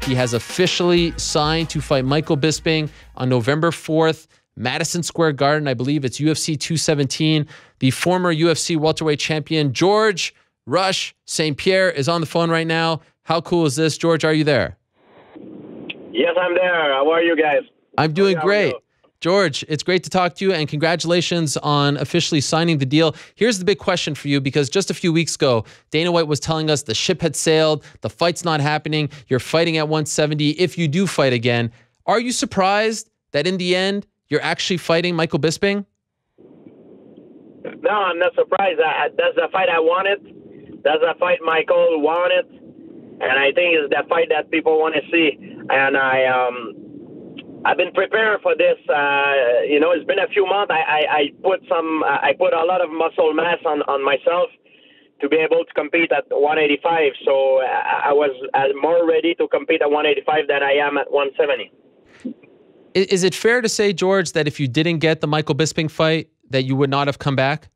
He has officially signed to fight Michael Bisping on November 4th, Madison Square Garden. I believe it's UFC 217. The former UFC welterweight champion, George Rush St-Pierre, is on the phone right now. How cool is this? George, are you there? Yes, I'm there. How are you guys? I'm doing great. George, it's great to talk to you, and congratulations on officially signing the deal. Here's the big question for you, because just a few weeks ago, Dana White was telling us the ship had sailed, the fight's not happening, you're fighting at 170 if you do fight again. Are you surprised that in the end, you're actually fighting Michael Bisping? No, I'm not surprised. That's the fight I wanted. That's the fight Michael wanted. And I think it's the fight that people want to see. And I've been preparing for this. It's been a few months. I put a lot of muscle mass on myself to be able to compete at 185. So I was more ready to compete at 185 than I am at 170. Is it fair to say, George, that if you didn't get the Michael Bisping fight, that you would not have come back?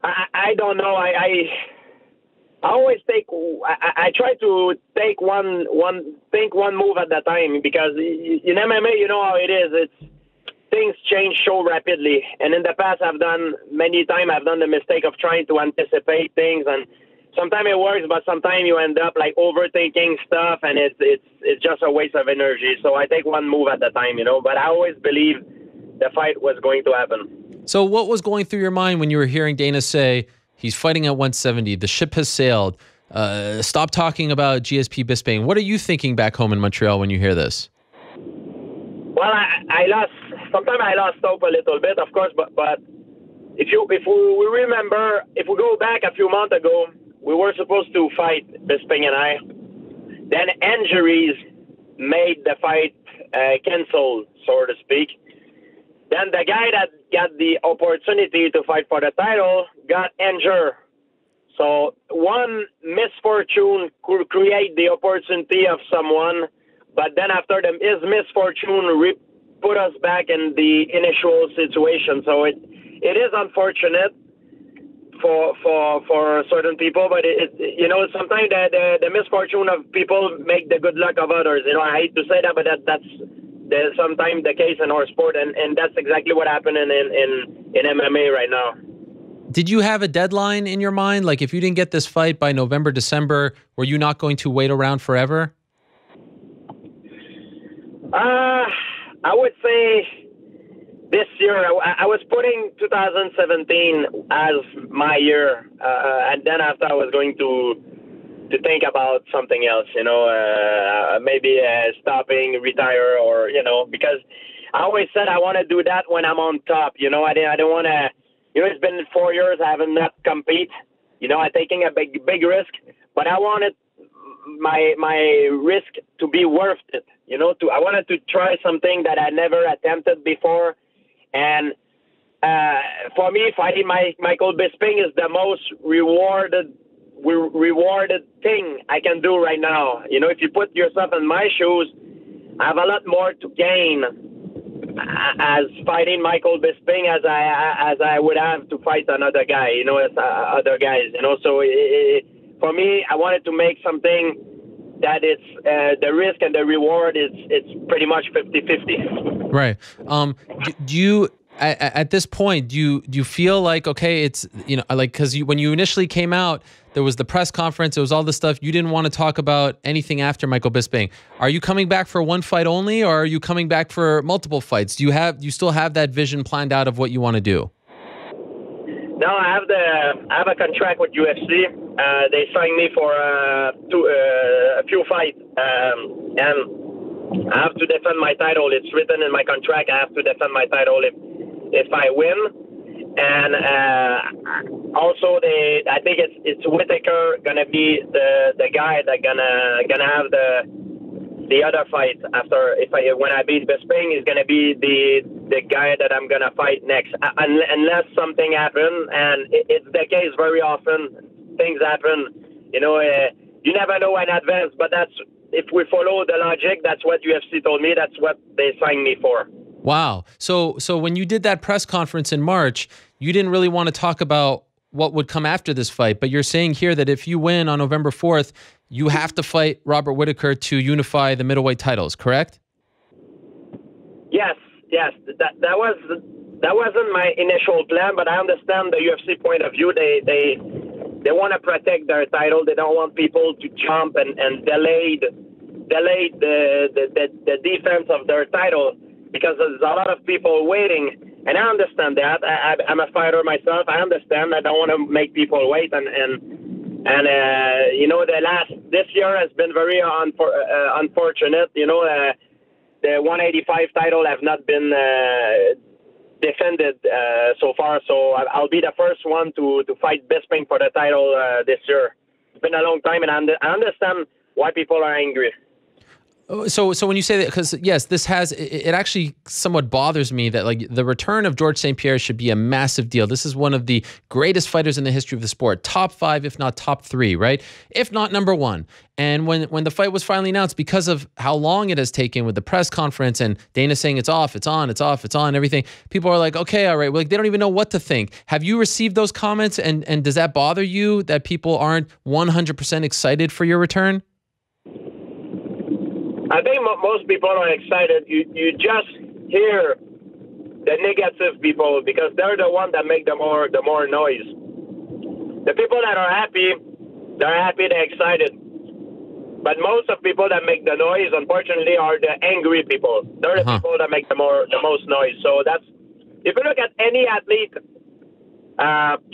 I don't know. I always I try to think one move at a time, because in MMA, you know how it is. Things change so rapidly, and in the past, I've done the mistake of trying to anticipate things, and sometimes it works, but sometimes you end up like overthinking stuff, and it's just a waste of energy. So I take one move at a time, But I always believe the fight was going to happen. So what was going through your mind when you were hearing Dana say he's fighting at 170, the ship has sailed, stop talking about GSP Bisping? What are you thinking back home in Montreal when you hear this? Well, sometimes I lost hope a little bit, of course, but if we remember, if we go back a few months ago, we were supposed to fight Bisping and I. Then injuries made the fight canceled, so to speak. Then the guy that got the opportunity to fight for the title got injured. So one misfortune could create the opportunity of someone, but then after his misfortune put us back in the initial situation. So it is unfortunate for certain people, but sometimes the misfortune of people make the good luck of others. I hate to say that, but that's sometimes the case in our sport, and that's exactly what happened in MMA right now. Did you have a deadline in your mind? Like, if you didn't get this fight by November, December, were you not going to wait around forever? I would say this year, I was putting 2017 as my year, and then after I was going to think about something else, maybe stopping, retire, or, because I always said I want to do that when I'm on top. I don't want to, it's been 4 years I haven't not compete. I'm taking a big risk, but I wanted my risk to be worth it. I wanted to try something that I never attempted before. And for me, fighting Michael Bisping is the most rewarded thing I can do right now. If you put yourself in my shoes, I have a lot more to gain as fighting Michael Bisping as I would have to fight another guy, as other guys, So for me, I wanted to make something that it's the risk and the reward it's pretty much 50-50. Right. Do you at this point do you feel like, okay, it's because when you initially came out, there was the press conference, there was all this stuff, you didn't want to talk about anything after Michael Bisping. Are you coming back for one fight only, or are you coming back for multiple fights? Do you still have that vision planned out of what you want to do? No, I have a contract with UFC. They signed me for a few fights, and I have to defend my title. It's written in my contract. I have to defend my title if I win. And also, I think it's Whittaker gonna be the guy that gonna have the other fight after when I beat Bisping is gonna be the guy that I'm gonna fight next, unless something happens, and it's the case very often. Things happen, you never know in advance. But if we follow the logic, that's what UFC told me. That's what they signed me for. Wow. So when you did that press conference in March, you didn't really want to talk about what would come after this fight, but you're saying here that if you win on November 4th, you have to fight Robert Whittaker to unify the middleweight titles, correct? Yes. That wasn't my initial plan, but I understand the UFC point of view. They want to protect their title. They don't want people to jump and delay the defense of their title, because there's a lot of people waiting. And I understand that. I'm a fighter myself. I understand. I don't want to make people wait. And you know, this year has been very unfortunate. You know, the 185 title have not been defended so far. So I'll be the first one to fight Bisping for the title this year. It's been a long time, and I understand why people are angry. So when you say that, because yes, it actually somewhat bothers me that like the return of George St-Pierre should be a massive deal. This is one of the greatest fighters in the history of the sport, top 5, if not top 3, right? If not number 1. And when the fight was finally announced, because of how long it has taken with the press conference and Dana saying it's off, it's on, it's off, it's on, everything, people are like, okay, all right, well, like, they don't even know what to think. Have you received those comments, and does that bother you that people aren't 100% excited for your return? I think most people are excited. You just hear the negative people, because they're the ones that make the more noise. The people that are happy, they're excited. But most of the people that make the noise, unfortunately, are the angry people. They're the people that make the most noise. So if you look at any athlete,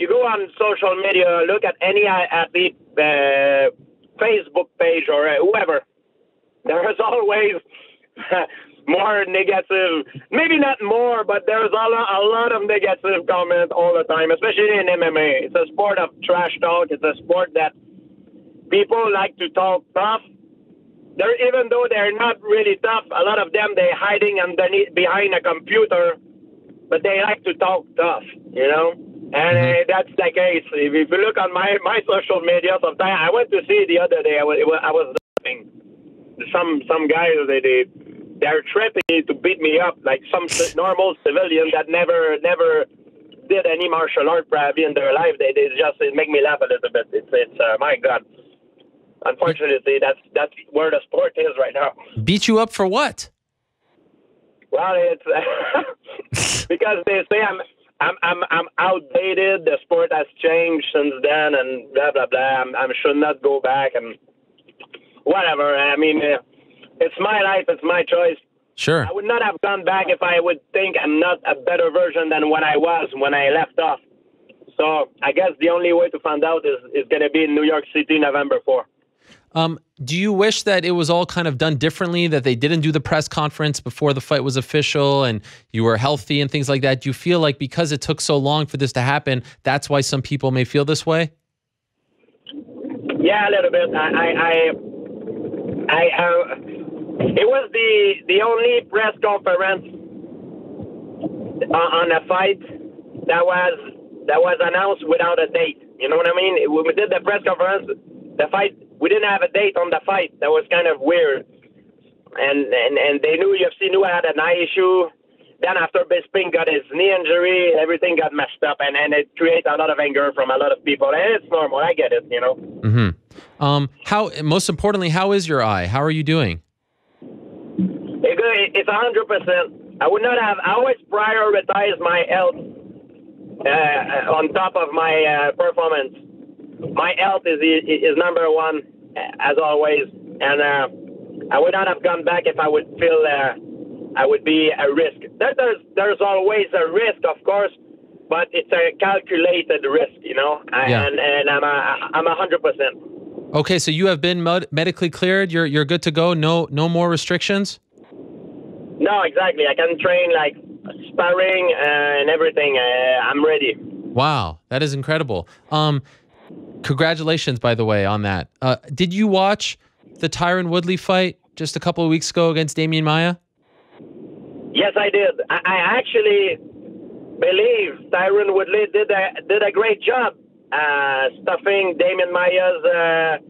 you go on social media, look at any athlete Facebook page or whoever. There is always more negative, maybe not more, but there's a lot of negative comments all the time, especially in MMA. It's a sport of trash talk. It's a sport that people like to talk tough. Even though they're not really tough, a lot of them, they're hiding behind a computer, but they like to talk tough, you know? And that's the case. If you look on my social media, sometimes I went to see the other day, I was laughing. Some guys, they're threatening to beat me up like some normal civilian that never did any martial art probably in their life. They just make me laugh a little bit. It's my God. Unfortunately, that's where the sport is right now. Beat you up for what? Well, it's because they say I'm outdated. The sport has changed since then, and blah blah blah. I should not go back and whatever. I mean, it's my life. It's my choice. Sure. I would not have gone back if I would think I'm not a better version than what I was when I left off. So I guess the only way to find out is going to be in New York City, November 4th. Do you wish that it was all kind of done differently, that they didn't do the press conference before the fight was official and you were healthy and things like that? Do you feel like because it took so long for this to happen, that's why some people may feel this way? Yeah, a little bit. It was the only press conference on a fight that was announced without a date. You know what I mean? We did the press conference, the fight. We didn't have a date on the fight. That was kind of weird. And they knew, UFC knew I had an eye issue. Then after Bisping got his knee injury, everything got messed up, and it created a lot of anger from a lot of people. And it's normal. I get it, you know. Most importantly, how is your eye? How are you doing? It's 100%. I would not have. I always prioritize my health on top of my performance. My health is number one, as always, and I would not have gone back if I would feel I would be a risk. There's always a risk, of course, but it's a calculated risk, you know. And I'm 100%. Okay, so you have been medically cleared. You're good to go. No more restrictions. No, exactly. I can train like sparring and everything. I'm ready. Wow, that is incredible. Congratulations, by the way, on that. Did you watch the Tyron Woodley fight just a couple of weeks ago against Demian Maia? Yes, I did. I actually believe Tyron Woodley did a great job stuffing Demian Maia's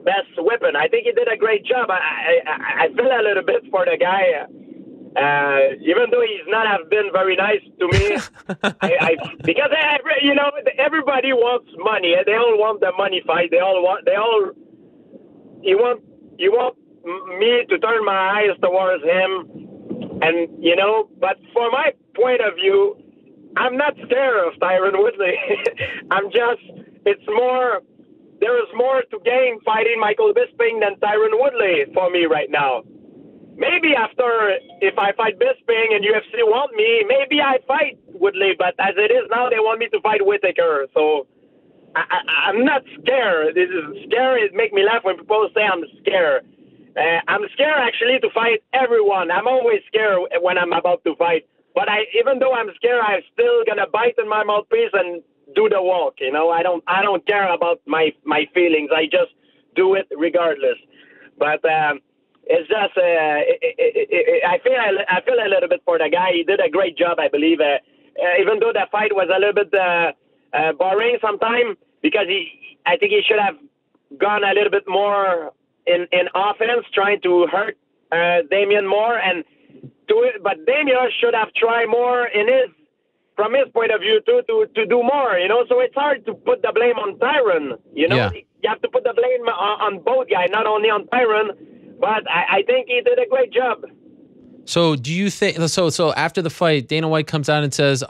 best weapon. I think he did a great job. I feel a little bit for the guy. Even though he's not have been very nice to me, because everybody wants money. They all want the money fight. You want me to turn my eyes towards him, and But for my point of view, I'm not scared of Tyron Woodley. There is more to gain fighting Michael Bisping than Tyron Woodley for me right now. Maybe if I fight Bisping and UFC want me, maybe I fight Woodley. But as it is now, they want me to fight Whittaker. So I'm not scared. This is scary. It makes me laugh when people say I'm scared. I'm scared actually to fight everyone. I'm always scared when I'm about to fight. But even though I'm scared, I'm still gonna bite in my mouthpiece and do the walk. I don't care about my feelings. I just do it regardless. But it's just I feel a little bit for the guy. He did a great job, I believe. Even though the fight was a little bit boring sometimes, because I think he should have gone a little bit more in offense, trying to hurt Demian more and do it. But Demian should have tried more from his point of view too, to do more, So it's hard to put the blame on Tyron, Yeah. You have to put the blame on both guys, not only on Tyron. But I think he did a great job. So do you think so after the fight, Dana White comes out and says,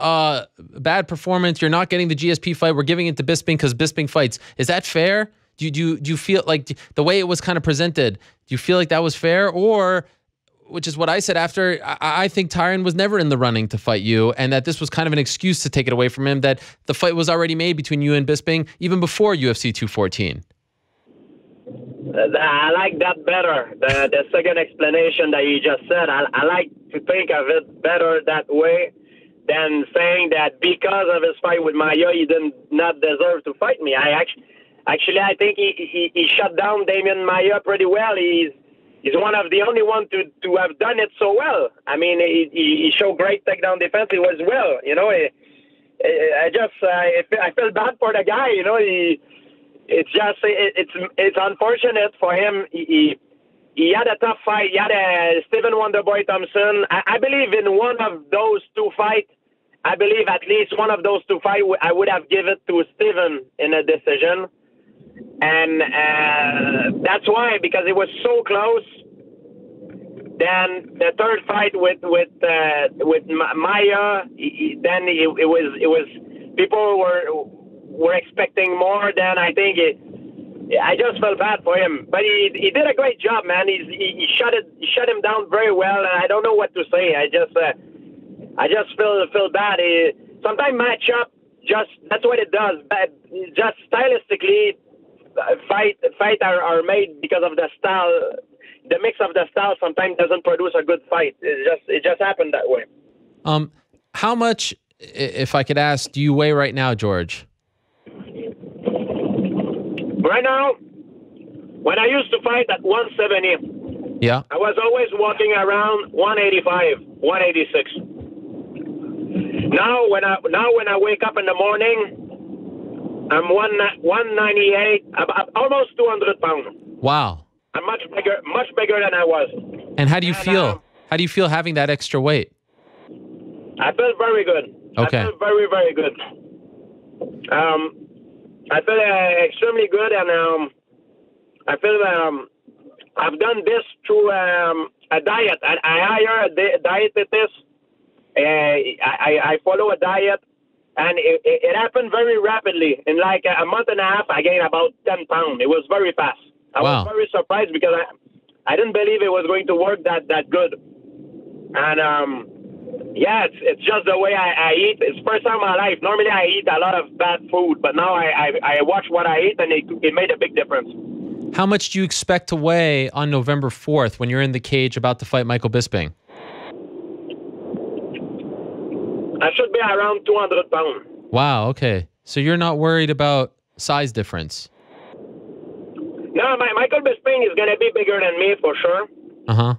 bad performance, you're not getting the GSP fight, we're giving it to Bisping because Bisping fights. Is that fair? Do you feel like the way it was kind of presented, do you feel like that was fair? Or, which is what I said after, I think Tyron was never in the running to fight you, and that this was kind of an excuse to take it away from him, that the fight was already made between you and Bisping even before UFC 214. I like that better. The second explanation that you just said, I like to think of it better that way than saying that because of his fight with Maia, he did not deserve to fight me. I think he shut down Demian Maia pretty well. He's one of the only ones to have done it so well. I mean, he showed great takedown defense. He was well, I feel bad for the guy. It's unfortunate for him. He had a tough fight. He had a Stephen Wonderboy Thompson. I believe in one of those two fights. I believe at least one of those two fights I would have given to Stephen in a decision. And that's why, because it was so close. Then the third fight with Maia, then it was people were expecting more. Then I think I just felt bad for him, but he did a great job, man. He shut him down very well, and I don't know what to say. I just feel bad. Sometimes matchup that's what it does. But just stylistically, fight are made because of the style. The mix of the style sometimes doesn't produce a good fight. It just happened that way. How much, if I could ask, do you weigh right now, George? Right now, when I used to fight at 170, yeah, I was always walking around 185, 186. Now when I wake up in the morning, I'm 198, almost 200 pounds. Wow. I'm much bigger than I was. And how do you feel? How do you feel having that extra weight? I feel very good. Okay. I feel very, very good. I feel extremely good, and I feel I've done this through a diet. I hire a dietitian. I follow a diet, and it happened very rapidly. In like a month and a half, I gained about 10 pounds. It was very fast. I was very surprised because I didn't believe it was going to work that good. And yeah, it's just the way I eat. It's the first time in my life. Normally I eat a lot of bad food, but now I watch what I eat, and it made a big difference. How much do you expect to weigh on November 4th when you're in the cage about to fight Michael Bisping? I should be around 200 pounds. Wow, okay. So you're not worried about size difference? No, Michael Bisping is going to be bigger than me for sure. Uh-huh.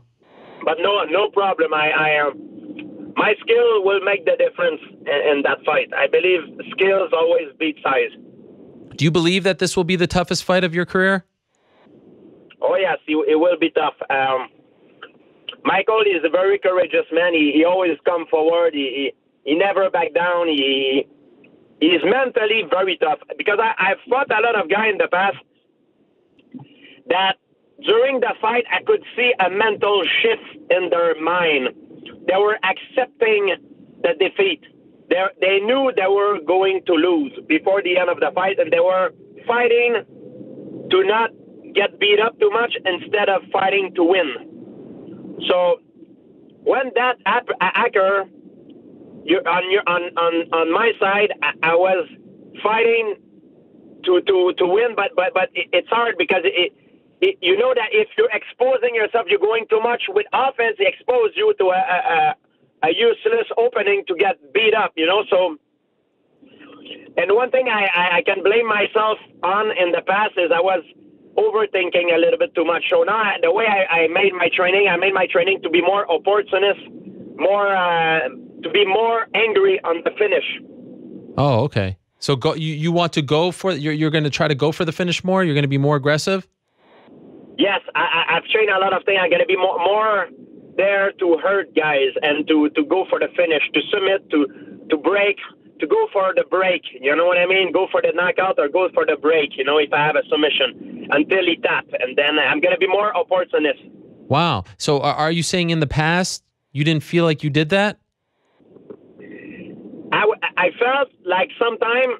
But no problem. My skill will make the difference in that fight. I believe skills always beat size. Do you believe that this will be the toughest fight of your career? Oh, yes, it will be tough. Michael is a very courageous man. He always come forward. He never back down. He's mentally very tough. Because I've fought a lot of guys in the past that during the fight I could see a mental shift in their mind. They were accepting the defeat. They knew they were going to lose before the end of the fight, and they were fighting to not get beat up too much instead of fighting to win. So when that occurred, on my side, I was fighting to win, but it's hard because you know that if you're exposing yourself, you're going too much with offense. It exposes you to a useless opening to get beat up, you know. So, and one thing I can blame myself on in the past is I was overthinking a little bit too much. So now the way I made my training to be more opportunist, to be more angry on the finish. Oh, okay. So you want to go for you're going to try to go for the finish more? You're going to be more aggressive? Yes, I've trained a lot of things. I'm going to be more there to hurt guys and to go for the finish, to submit, to break, to go for the break. You know what I mean? Go for the knockout or go for the break, you know, if I have a submission until he tap. And then I'm going to be more opportunist. Wow. So are you saying in the past you didn't feel like you did that? I felt like sometime,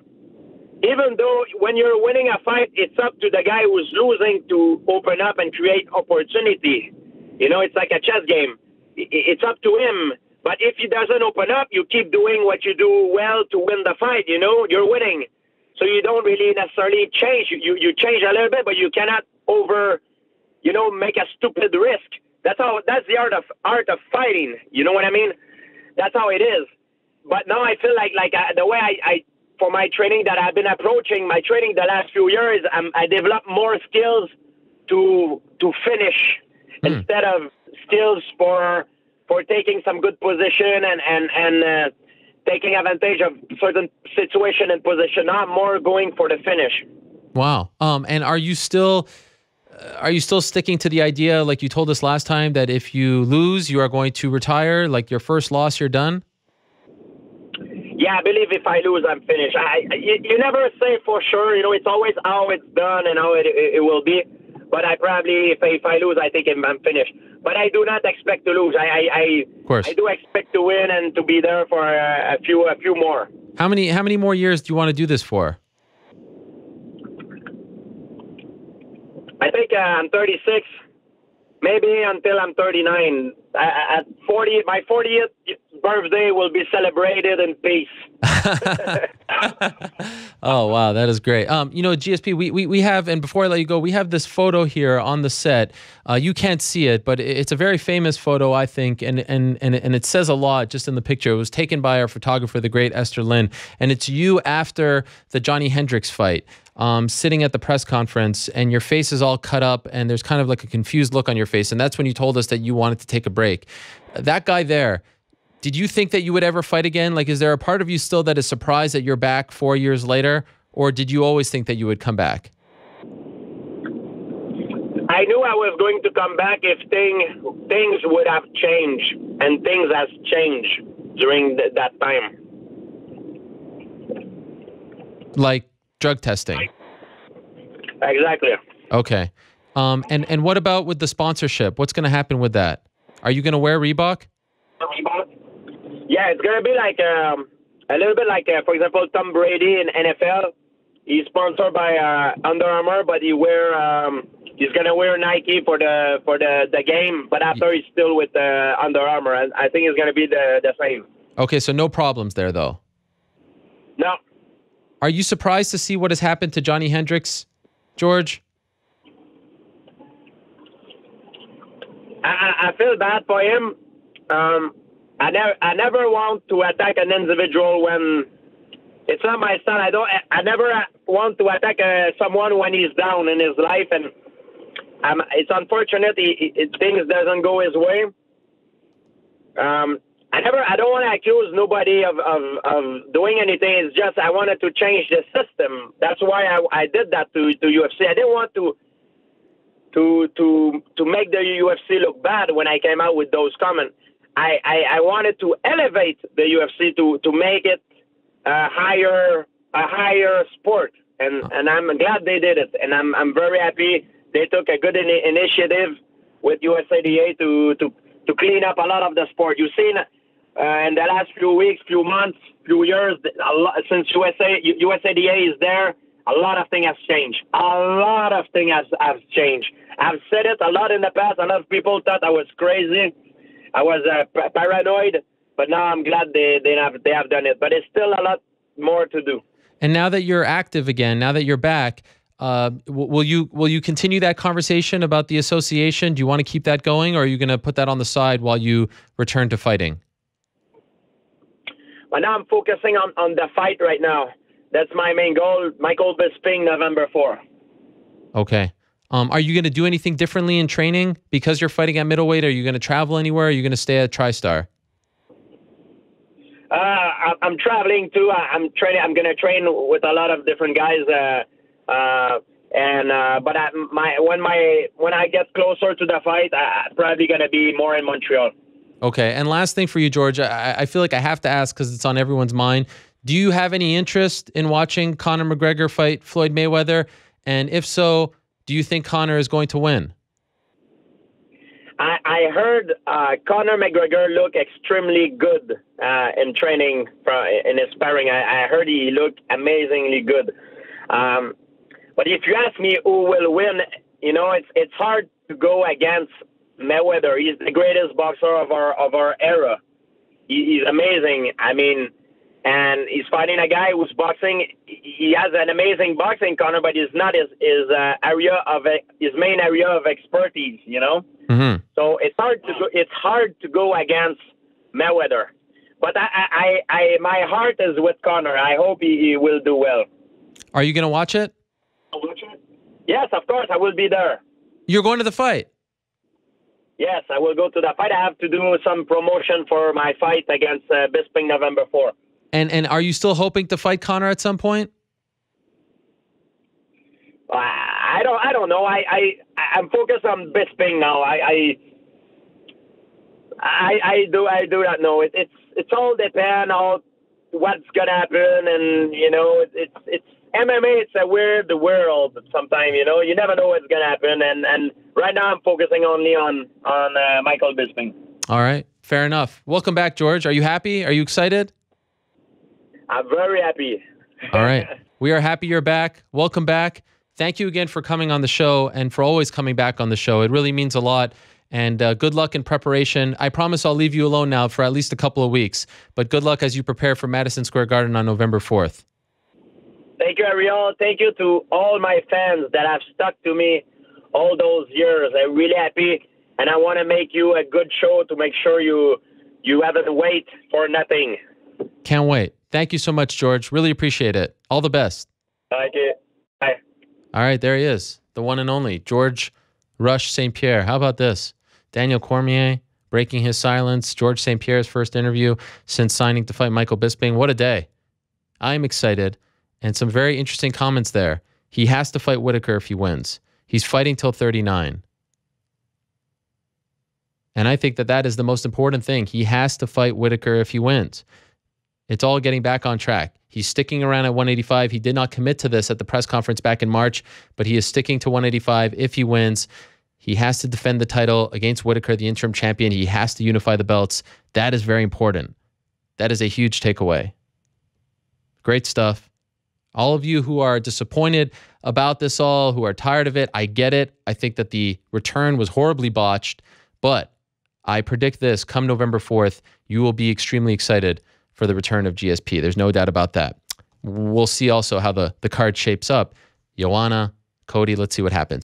even though when you're winning a fight, it's up to the guy who's losing to open up and create opportunity. You know, it's like a chess game. It's up to him. But if he doesn't open up, you keep doing what you do well to win the fight, you know, you're winning. So you don't really necessarily change. You change a little bit, but you cannot make a stupid risk. That's the art of fighting. You know what I mean? That's how it is. But now I feel like the way I for my training that I've been approaching my training the last few years, I develop more skills to finish instead of skills for taking some good position and taking advantage of certain situation and position. Now I'm more going for the finish. Wow. And are you still sticking to the idea, like you told us last time, that if you lose, you are going to retire? Like your first loss, you're done? Yeah, I believe if I lose, I'm finished. You never say for sure. You know, it's always how it's done and how it will be. But I probably, if I lose, I think I'm finished. But I do not expect to lose. Of course. I do expect to win and to be there for a few more. How many more years do you want to do this for? I think I'm 36, maybe until I'm 39. At 40, my 40th birthday will be celebrated in peace. Oh, wow. That is great. GSP, we have, and before I let you go, we have this photo here on the set. You can't see it, but it's a very famous photo, I think, and it says a lot just in the picture. It was taken by our photographer, the great Esther Lynn, and it's you after the Johnny Hendricks fight, sitting at the press conference, and your face is all cut up, and there's kind of like a confused look on your face, and that's when you told us that you wanted to take a break. That guy there, did you think that you would ever fight again? Like, is there a part of you still that is surprised that you're back 4 years later? Or did you always think that you would come back? I knew I was going to come back if things would have changed. And things has changed during that time. Like drug testing? Exactly. Okay. And what about with the sponsorship? What's going to happen with that? Are you going to wear Reebok? Yeah, it's going to be like a little bit like, for example, Tom Brady in NFL. He's sponsored by Under Armour, but he's going to wear Nike for the game. But after he's still with Under Armour, and I think it's going to be the same. Okay, so no problems there, though. No. Are you surprised to see what has happened to Johnny Hendricks, George? I feel bad for him. I never want to attack an individual when it's not my style. I never want to attack someone when he's down in his life, and it's unfortunate things doesn't go his way. I don't want to accuse nobody of doing anything. It's just I wanted to change the system. That's why I did that to UFC. I didn't want to to make the UFC look bad when I came out with those comments. I wanted to elevate the UFC to make it a higher sport, and I'm glad they did it, and I'm very happy they took a good initiative with USADA to clean up a lot of the sport. You've seen in the last few weeks, few months, few years, since USADA is there, a lot of things have changed. A lot of things have changed. I've said it a lot in the past. A lot of people thought I was crazy. I was paranoid, but now I'm glad they have done it. But it's still a lot more to do. And now that you're active again, now that you're back, will you continue that conversation about the association? Do you want to keep that going, or are you going to put that on the side while you return to fighting? Well, now I'm focusing on the fight right now. That's my main goal. Michael Bisping, November 4. Okay. Are you going to do anything differently in training because you're fighting at middleweight? Are you going to travel anywhere? Are you going to stay at TriStar? I'm traveling too. I'm training. I'm going to train with a lot of different guys. But when I get closer to the fight, I'm probably going to be more in Montreal. Okay. And last thing for you, George, I feel like I have to ask because it's on everyone's mind. Do you have any interest in watching Conor McGregor fight Floyd Mayweather? And if so, do you think Conor is going to win? I heard Conor McGregor look extremely good in training in his sparring. I heard he looked amazingly good. But if you ask me who will win, it's hard to go against Mayweather. He's the greatest boxer of our era. He's amazing. I mean, and he's fighting a guy who's boxing. He has an amazing boxing, Conor, but it's not his main area of expertise. Mm-hmm. So it's hard to go against Mayweather. But my heart is with Conor. I hope he will do well. Are you going to watch it? Yes, of course. I will be there. You're going to the fight? Yes, I will go to the fight. I have to do some promotion for my fight against Bisping November 4. And are you still hoping to fight Conor at some point? I don't know. I'm focused on Bisping now. I do not know. It's all depend on what's gonna happen, and it's MMA. It's a weird world sometimes. You never know what's gonna happen, and right now I'm focusing only on Michael Bisping. All right, fair enough. Welcome back, George. Are you happy? Are you excited? I'm very happy. All right. We are happy you're back. Welcome back. Thank you again for coming on the show and for always coming back on the show. It really means a lot. And good luck in preparation. I promise I'll leave you alone now for at least a couple of weeks. But good luck as you prepare for Madison Square Garden on November 4th. Thank you, Ariel. Thank you to all my fans that have stuck to me all those years. I'm really happy. And I want to make you a good show to make sure you haven't wait for nothing. Can't wait. Thank you so much, George. Really appreciate it. All the best. Thank you. Bye. All right, there he is. The one and only George Rush St-Pierre. How about this? Daniel Cormier breaking his silence. George St-Pierre's first interview since signing to fight Michael Bisping. What a day. I'm excited. And some very interesting comments there. He has to fight Whitaker if he wins. He's fighting till 39. And I think that is the most important thing. He has to fight Whitaker if he wins. It's all getting back on track. He's sticking around at 185. He did not commit to this at the press conference back in March, but he is sticking to 185 if he wins. He has to defend the title against Whitaker, the interim champion. He has to unify the belts. That is very important. That is a huge takeaway. Great stuff. All of you who are disappointed about this all, who are tired of it, I get it. I think that the return was horribly botched, but I predict this, come November 4th, you will be extremely excited for the return of GSP. There's no doubt about that. We'll see also how the card shapes up. Joanna, Cody, let's see what happens.